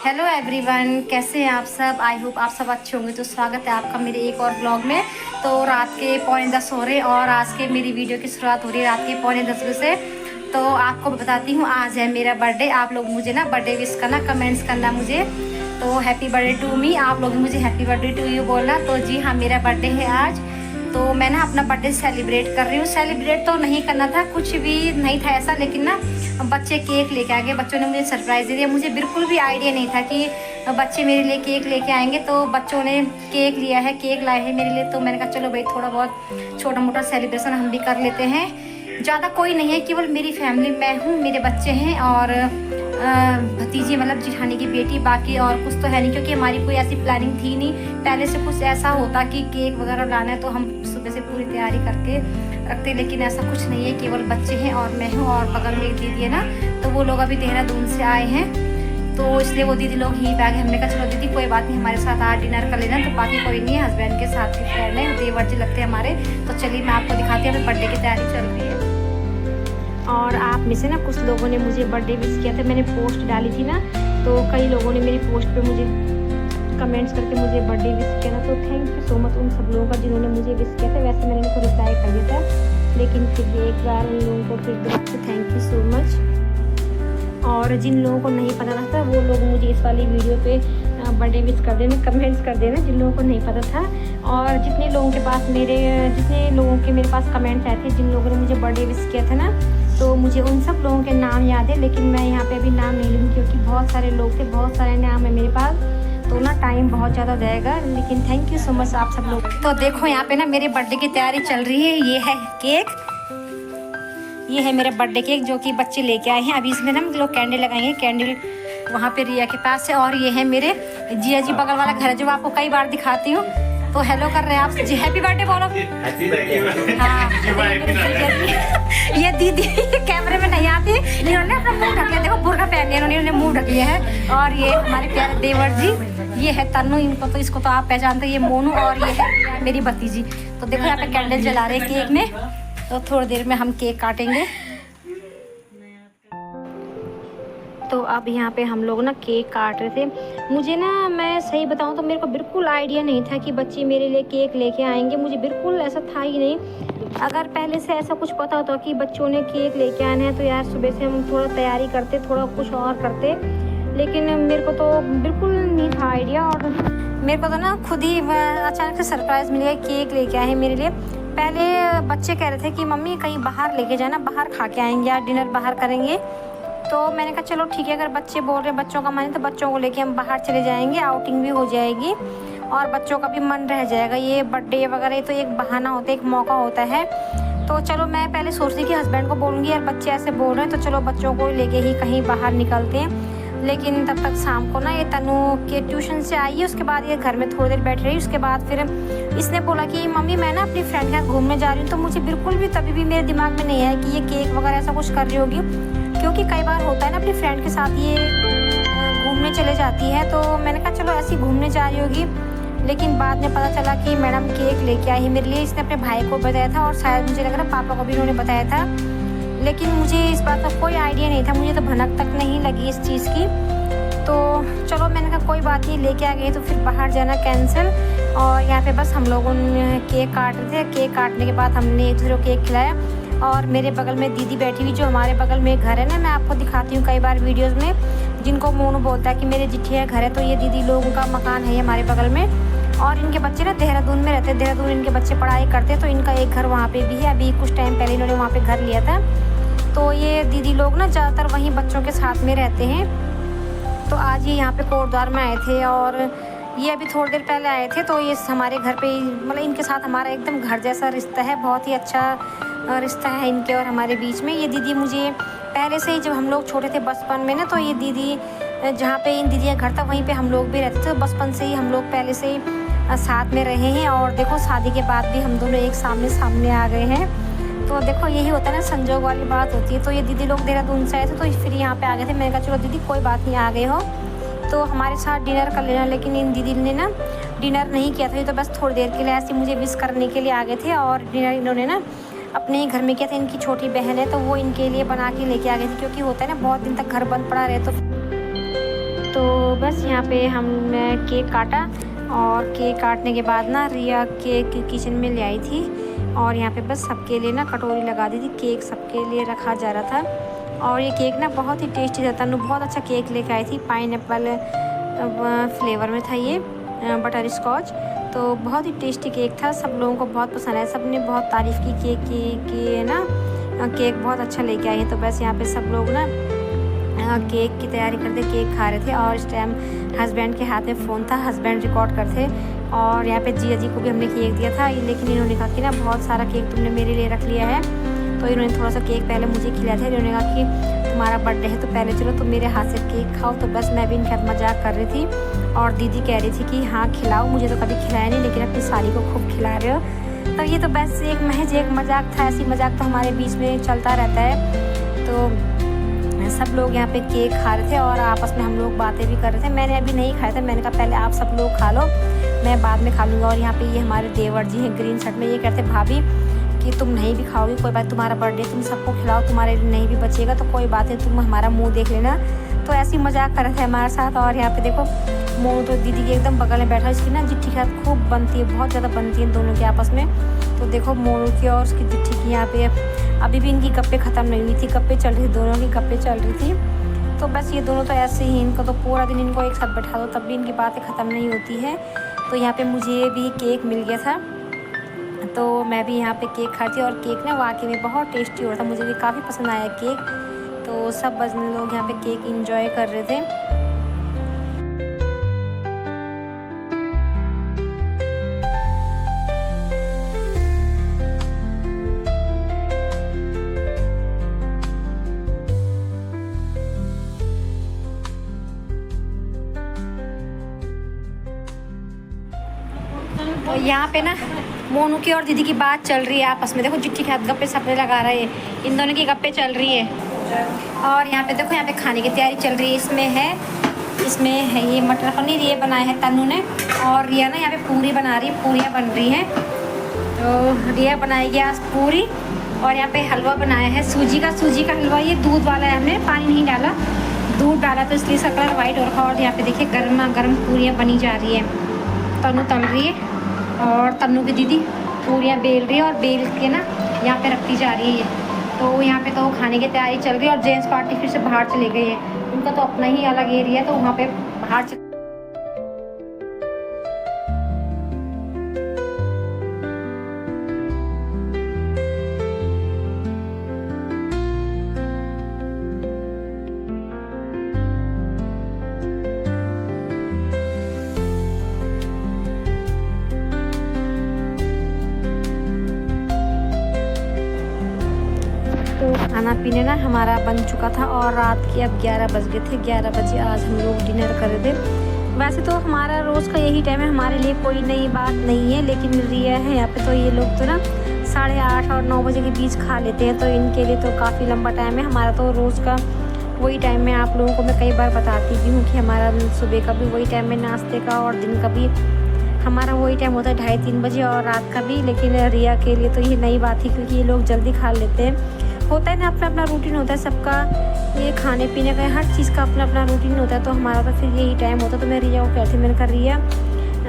Hello everyone, कैसे हैं आप सब। आई होप आप सब अच्छे होंगे। तो स्वागत है आपका मेरे एक और ब्लॉग में। तो रात के 9:45 हो रहे और आज के मेरी वीडियो की शुरुआत हो रही है रात के 9:45 बजे से। तो आपको बताती हूँ, आज है मेरा बर्थडे। आप लोग मुझे ना बर्थडे विश करना, कमेंट्स करना मुझे। तो हैप्पी बर्थडे टू मी। आप लोग मुझे हैप्पी बर्थडे टू यू बोलना। तो जी हाँ, मेरा बर्थडे है आज। तो मैं ना अपना बर्थडे सेलिब्रेट कर रही हूँ। सेलिब्रेट तो नहीं करना था, कुछ भी नहीं था ऐसा, लेकिन ना बच्चे केक लेके आ गए। बच्चों ने मुझे सरप्राइज़ दे दिया। मुझे बिल्कुल भी आइडिया नहीं था कि बच्चे मेरे लिए केक लेके आएंगे। तो बच्चों ने केक लिया है, केक लाए हैं मेरे लिए। तो मैंने कहा चलो भाई, थोड़ा बहुत छोटा मोटा सेलिब्रेशन हम भी कर लेते हैं। ज़्यादा कोई नहीं है, केवल मेरी फैमिली, मैं हूँ, मेरे बच्चे हैं और भतीजी मतलब जिठानी की बेटी। बाकी और कुछ तो है नहीं, क्योंकि हमारी कोई ऐसी प्लानिंग थी नहीं। पहले से कुछ ऐसा होता कि केक वगैरह लाना है तो हम सुबह से पूरी तैयारी करके रखते, लेकिन ऐसा कुछ नहीं है। केवल बच्चे हैं और मैं हूँ और बगल में एक दीदी है ना, तो वो लोग अभी देहरादून से आए हैं। तो इसलिए वो दीदी लोग यहीं पे आ गए। हमने कहा चलो दीदी कोई बात नहीं, हमारे साथ आज डिनर कर लेना। तो बाकी कोई नहीं है, हस्बैंड के साथ ही फ्रेंड है, देवर जी लगते हैं हमारे। तो चलिए मैं आपको दिखाती हूँ, बर्थडे की तैयारी चल रही है। और आप में से ना कुछ लोगों ने मुझे बर्थडे विश किया था। मैंने पोस्ट डाली थी ना, तो कई लोगों ने मेरी पोस्ट पे मुझे कमेंट्स करके मुझे बर्थडे विश किया था। तो थैंक यू सो मच उन सब लोगों का जिन्होंने मुझे विश किया था। वैसे मैंने उनको रिप्लाई कर दिया था, लेकिन फिर भी एक बार उन लोगों को फिर दोबारा से थैंक यू सो मच। और जिन लोगों को नहीं पता था वो लोग मुझे इस वाली वीडियो पे बर्थडे विश कर देना, कमेंट्स कर देना, जिन लोगों को नहीं पता था। और जितने लोगों के पास कमेंट्स आए थे, जिन लोगों ने मुझे बर्थडे विश किया था ना, तो मुझे उन सब लोगों के नाम याद है। लेकिन मैं यहाँ पे अभी नाम नहीं लूँगी, क्योंकि बहुत सारे लोग थे, बहुत सारे नाम है मेरे पास, तो ना टाइम बहुत ज़्यादा जाएगा। लेकिन थैंक यू सो मच आप सब लोग। तो देखो यहाँ पे ना मेरे बर्थडे की तैयारी चल रही है। ये है केक, ये है मेरा बर्थडे केक जो कि बच्चे लेके आए हैं। अभी इसमें ना हम लोग कैंडल लगाएंगे, कैंडल वहाँ पे रिया के पास है। और ये है मेरे जिया जी बगल वाला घर है, जो आपको कई बार दिखाती हूँ। तो हेलो कर रहे हैं आप जी, हैप्पी बर्थडे बोलो। हाँ, ये दीदी कैमरे में नहीं आती, इन्होंने अपना मुंह ढक लिया। देखो बुर्का पहन लिया इन्होंने मुंह ढक लिया है। और ये हमारे प्यारे देवर जी, ये है तन्नू, इनको तो इसको तो आप पहचानते हैं, ये मोनू। और ये है मेरी भतीजी। तो देखो यहाँ पे कैंडल जला रहे हैं केक में। तो थोड़ी देर में हम केक काटेंगे। तो अब यहाँ पे हम लोग ना केक काट रहे थे। मुझे ना, मैं सही बताऊँ तो मेरे को बिल्कुल आइडिया नहीं था कि बच्चे मेरे लिए केक लेके आएंगे। मुझे बिल्कुल ऐसा था ही नहीं। अगर पहले से ऐसा कुछ पता होता कि बच्चों ने केक लेके आना है, तो यार सुबह से हम थोड़ा तैयारी करते, थोड़ा कुछ और करते। लेकिन मेरे को तो बिल्कुल नहीं था आइडिया। और मेरे को तो ना खुद ही अचानक से सरप्राइज़ मिल गया, केक लेके आए हैं मेरे लिए। पहले बच्चे कह रहे थे कि मम्मी कहीं बाहर लेके जाना, बाहर खा के आएंगे, यार डिनर बाहर करेंगे। तो मैंने कहा चलो ठीक है, अगर बच्चे बोल रहे हैं, बच्चों का मन है, तो बच्चों को लेके हम बाहर चले जाएंगे, आउटिंग भी हो जाएगी और बच्चों का भी मन रह जाएगा। ये बर्थडे वगैरह तो एक बहाना होता है, एक मौका होता है। तो चलो मैं पहले सोच रही कि हस्बैंड को बोलूँगी, यार बच्चे ऐसे बोल रहे हैं तो चलो बच्चों को लेके ही कहीं बाहर निकलते हैं। लेकिन तब तक शाम को ना ये तनु के ट्यूशन से आई है, उसके बाद ये घर में थोड़ी देर बैठ रही। उसके बाद फिर इसने बोला कि मम्मी मैं ना अपनी फ्रेंड के साथ घूमने जा रही हूँ। तो मुझे बिल्कुल भी तभी भी मेरे दिमाग में नहीं आया कि ये केक वगैरह ऐसा कुछ कर रही होगी, क्योंकि कई बार होता है ना अपनी फ्रेंड के साथ ये घूमने चले जाती है। तो मैंने कहा चलो ऐसी घूमने जा रही होगी। लेकिन बाद में पता चला कि मैडम केक लेके आई है मेरे लिए। इसने अपने भाई को बताया था और शायद मुझे लग रहा है पापा को भी उन्होंने बताया था। लेकिन मुझे इस बात का कोई आइडिया नहीं था, मुझे तो भनक तक नहीं लगी इस चीज़ की। तो चलो मैंने कहा कोई बात नहीं, लेके आ गई तो फिर बाहर जाना कैंसिल। और यहाँ पे बस हम लोगों ने केक काट रहे थे। केक काटने के बाद हमने एक दूसरे को केक खिलाया। और मेरे बगल में दीदी बैठी हुई, जो हमारे बगल में घर है ना, मैं आपको दिखाती हूँ कई बार वीडियोस में, जिनको मोनू बोलता है कि मेरे जिठिया घर है। तो ये दीदी लोगों का मकान है हमारे बगल में। और इनके बच्चे ना देहरादून में रहते हैं, देहरादून इनके बच्चे पढ़ाई करते हैं। तो इनका एक घर वहाँ पे भी है। अभी कुछ टाइम पहले इन्होंने वहाँ पे घर लिया था। तो ये दीदी लोग ना ज़्यादातर वहीं बच्चों के साथ में रहते हैं। तो आज ये यहाँ पे कोटद्वार में आए थे और ये अभी थोड़ी देर पहले आए थे। तो ये हमारे घर पे, मतलब इनके साथ हमारा एकदम घर जैसा रिश्ता है, बहुत ही अच्छा रिश्ता है इनके और हमारे बीच में। ये दीदी मुझे पहले से ही, जब हम लोग छोटे थे बचपन में ना, तो ये दीदी जहाँ पे इन दीदी का घर था वहीं पे हम लोग भी रहते थे। तो बचपन से ही हम लोग पहले से ही साथ में रहे हैं। और देखो शादी के बाद भी हम दोनों एक सामने आ गए हैं। तो देखो यही होता है ना, संजोग वाली बात होती है। तो ये दीदी लोग देहरादून से आए थे, तो फिर यहाँ पे आ गए थे। मैंने कहा चलो दीदी कोई बात नहीं, आ गए हो तो हमारे साथ डिनर कर लेना। लेकिन इन दीदी ने ना डिनर नहीं किया था, ये तो बस थोड़ी देर के लिए ऐसे मुझे विश करने के लिए आ गए थे। और डिनर इन्होंने ना अपने ही घर में किया था। इनकी छोटी बहन है तो वो इनके लिए बना के लेके आ गई थी, क्योंकि होता है ना बहुत दिन तक घर बंद पड़ा रहे। तो तो बस यहाँ पे हमने केक काटा और केक काटने के बाद ना रिया केक किचन में ले आई थी और यहाँ पे बस सबके लिए ना कटोरी लगा दी थी। केक सबके लिए रखा जा रहा था और ये केक ना बहुत ही टेस्टी था। तनु बहुत अच्छा केक लेके आई थी, पाइनएप्पल फ्लेवर में था ये, बटर स्कॉच। तो बहुत ही टेस्टी केक था, सब लोगों को बहुत पसंद आया, सब ने बहुत तारीफ़ की केक की ना, केक बहुत अच्छा लेके आई है। तो बस यहाँ पे सब लोग ना केक की तैयारी करते केक खा रहे थे और इस टाइम हस्बैंड के हाथ में फ़ोन था, हस्बैंड रिकॉर्ड करते। और यहाँ पे जिया जी को भी हमने केक दिया था, लेकिन इन्होंने कहा कि ना बहुत सारा केक तुमने मेरे लिए रख लिया है, तो इन्होंने थोड़ा सा केक पहले मुझे खिलाया था। इन्होंने कहा कि तुम्हारा बर्थडे है तो पहले चलो तुम मेरे हाथ से केक खाओ। तो बस मैं भी इनके साथ मजाक कर रही थी और दीदी कह रही थी कि हाँ खिलाओ, मुझे तो कभी खिलाया नहीं लेकिन अपनी साली को खूब खिला रहे हो। तो ये तो बस एक महज एक मजाक था, ऐसी मजाक तो हमारे बीच में चलता रहता है। तो सब लोग यहाँ पे केक खा रहे थे और आपस में हम लोग बातें भी कर रहे थे। मैंने अभी नहीं खाया था, मैंने कहा पहले आप सब लोग खा लो, मैं बाद में खा लूँगा। और यहाँ पे ये हमारे देवर जी हैं ग्रीन शर्ट में, ये कहते भाभी कि तुम नहीं भी खाओगी कोई बात, तुम्हारा बर्थडे तुम सबको खिलाओ, तुम्हारे लिए नहीं भी बचेगा तो कोई बात है, तुम हमारा मुँह देख लेना। तो ऐसी मजाक कर रहे थे हमारे साथ। और यहाँ पे देखो मोनू तो दीदी के एकदम बगल में बैठा, इसकी ना जिट्ठी खात खूब बनती है, बहुत ज़्यादा बनती है दोनों के आपस में। तो देखो मोनू की और उसकी जिट्ठी की यहाँ पे अभी भी इनकी गप्पे ख़त्म नहीं हुई थी, गप्पे चल रही थी, दोनों की गप्पे चल रही थी। तो बस ये दोनों तो ऐसे ही, इनको तो पूरा दिन इनको एक साथ बैठा दो तब भी इनकी बातें ख़त्म नहीं होती है। तो यहाँ पे मुझे भी केक मिल गया था तो मैं भी यहाँ पे केक खाती और केक ना वाकई में बहुत टेस्टी हो रहा था, मुझे भी काफ़ी पसंद आया केक। तो सब बस लोग यहाँ पे केक इंजॉय कर रहे थे। तो यहाँ पे ना मोनू की और दीदी की बात चल रही है आपस में, देखो जिट्ठी के हाथ गप्पे सपने लगा रहे हैं, इन दोनों की गप्पे चल रही है। और यहाँ पे देखो यहाँ पे खाने की तैयारी चल रही है, इसमें है ये मटर पनीर ये बनाया है तन्नू ने, और रिया ना यहाँ पे पूरी बना रही है, पूरियाँ बन रही हैं। तो रिया बनाएगी आज पूरी और यहाँ पे हलवा बनाया है सूजी का हलवा, ये दूध वाला है, हमने पानी नहीं डाला, दूध डाला तो इसलिए इसका कलर वाइट हो रखा। और यहाँ पे देखिए गर्मा गर्म पूरियाँ बनी जा रही है, तन्नू तल रही है और तन्नू की दीदी पूरियाँ बेल रही है और बेल के ना यहाँ पे रखती जा रही है। तो यहाँ पे तो खाने की तैयारी चल रही है और जेंट्स पार्टी फिर से बाहर चले गए हैं, उनका तो अपना ही अलग एरिया है, तो वहाँ पे बाहर तो खाना पीने ना हमारा बन चुका था और रात के अब 11 बज गए थे। 11 बजे आज हम लोग डिनर कर रहे थे। वैसे तो हमारा रोज़ का यही टाइम है, हमारे लिए कोई नई बात नहीं है, लेकिन रिया है यहाँ पे तो ये लोग तो ना 8:30 और 9 बजे के बीच खा लेते हैं, तो इनके लिए तो काफ़ी लंबा टाइम है। हमारा तो रोज़ का वही टाइम है, आप लोगों को मैं कई बार बताती भी हूँ कि हमारा सुबह का भी वही टाइम है नाश्ते का और दिन का भी हमारा वही टाइम होता है 2:30-3 बजे और रात का भी। लेकिन रिया के लिए तो ये नई बात थी क्योंकि ये लोग जल्दी खा लेते हैं, होता है ना अपना अपना रूटीन होता है सबका, ये खाने पीने का हर चीज़ का अपना अपना रूटीन होता है, तो हमारा तो फिर यही टाइम होता है। तो मैं रिया को कहती, मैंने कहा रिया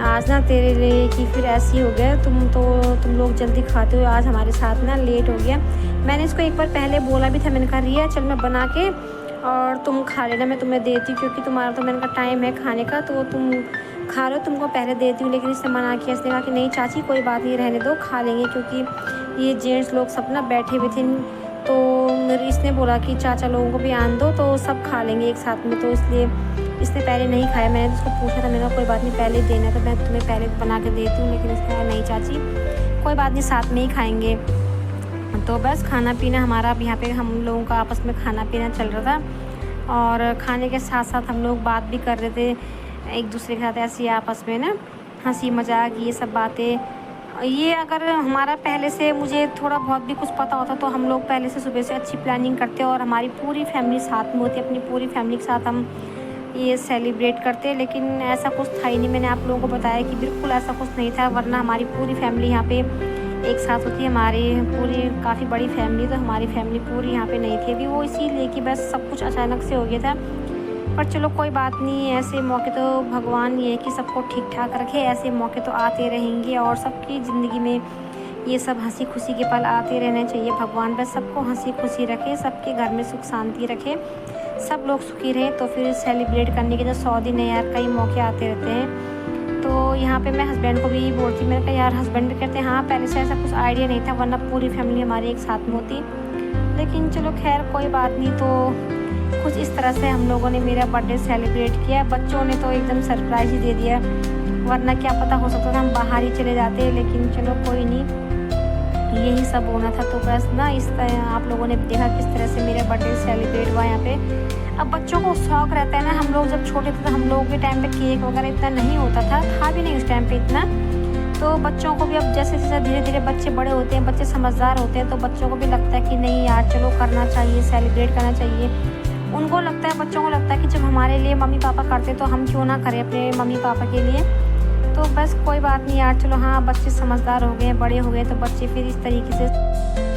आज ना तेरे लिए कि फिर ऐसी हो गया, तुम लोग जल्दी खाते हो, आज हमारे साथ ना लेट हो गया। मैंने इसको एक बार पहले बोला भी था, मैंने कहा रिया चल मैं बना के और तुम खा लेना, मैं तुम्हें देती हूँ क्योंकि तुम्हारा तो मैंने कहा टाइम है खाने का, तो तुम खा लो, तुमको पहले देती हूँ। लेकिन इसने मना किया, इसने कहा कि नहीं चाची कोई बात नहीं, रहने दो, खा लेंगे, क्योंकि ये जेंट्स लोग सब ना बैठे हुए थे। तो इसने बोला कि चाचा लोगों को भी आन दो तो सब खा लेंगे एक साथ में, तो इसलिए इसने पहले नहीं खाया। मैंने उसको पूछा था, मैंने कहा कोई बात नहीं पहले देना, तो मैं तुम्हें पहले बना के देती हूँ, लेकिन इसने कहा नहीं चाची कोई बात नहीं साथ में ही खाएंगे। तो बस खाना पीना हमारा अब यहाँ पे हम लोगों का आपस में खाना पीना चल रहा था और खाने के साथ साथ हम लोग बात भी कर रहे थे एक दूसरे के साथ, ऐसी आपस में ना हंसी मजाक ये सब बातें। ये अगर हमारा पहले से मुझे थोड़ा बहुत भी कुछ पता होता तो हम लोग पहले से सुबह से अच्छी प्लानिंग करते और हमारी पूरी फैमिली साथ में होती, अपनी पूरी फैमिली के साथ हम ये सेलिब्रेट करते, लेकिन ऐसा कुछ था ही नहीं। मैंने आप लोगों को बताया कि बिल्कुल ऐसा कुछ नहीं था, वरना हमारी पूरी फैमिली यहाँ पे एक साथ होती है, हमारी पूरी काफ़ी बड़ी फैमिली, तो हमारी फैमिली पूरी यहाँ पे नहीं थी अभी, वो इसीलिए कि बस सब कुछ अचानक से हो गया था। पर चलो कोई बात नहीं, ऐसे मौके तो भगवान ये है कि सबको ठीक ठाक रखे। ऐसे मौके तो आते रहेंगे और सबकी ज़िंदगी में ये सब हंसी खुशी के पल आते रहने चाहिए। भगवान बस सबको हंसी खुशी रखे, सबके घर में सुख शांति रखे, सब लोग सुखी रहें। तो फिर सेलिब्रेट करने के जो 100 दिन है यार, कई मौके आते रहते हैं। तो यहाँ पे मैं हस्बैंड को भी बोलती, मैंने कहा यार, हस्बैंड भी कहते हैं हाँ पहले से ऐसा कुछ आइडिया नहीं था, वरना पूरी फैमिली हमारी एक साथ में होती। लेकिन चलो खैर कोई बात नहीं। तो कुछ इस तरह से हम लोगों ने मेरा बर्थडे सेलिब्रेट किया। बच्चों ने तो एकदम सरप्राइज़ ही दे दिया, वरना क्या पता हो सकता था हम बाहर ही चले जाते। लेकिन चलो कोई नहीं, यही सब होना था। तो बस ना इस तरह आप लोगों ने देखा किस तरह से मेरा बर्थडे सेलिब्रेट हुआ यहाँ पे। अब बच्चों को शौक़ रहता है ना, हम लोग जब छोटे थे तो हम लोगों के टाइम पे केक वगैरह इतना नहीं होता था भी नहीं उस टाइम पे इतना। तो बच्चों को भी अब जैसे जैसे धीरे धीरे बच्चे बड़े होते हैं, बच्चे समझदार होते हैं, तो बच्चों को भी लगता है कि नहीं यार चलो करना चाहिए, सेलिब्रेट करना चाहिए। उनको लगता है, बच्चों को लगता है कि जब हमारे लिए मम्मी पापा करते तो हम क्यों ना करें अपने मम्मी पापा के लिए। तो बस कोई बात नहीं यार, चलो हाँ बच्चे समझदार हो गए, बड़े हो गए, तो बच्चे फिर इस तरीके से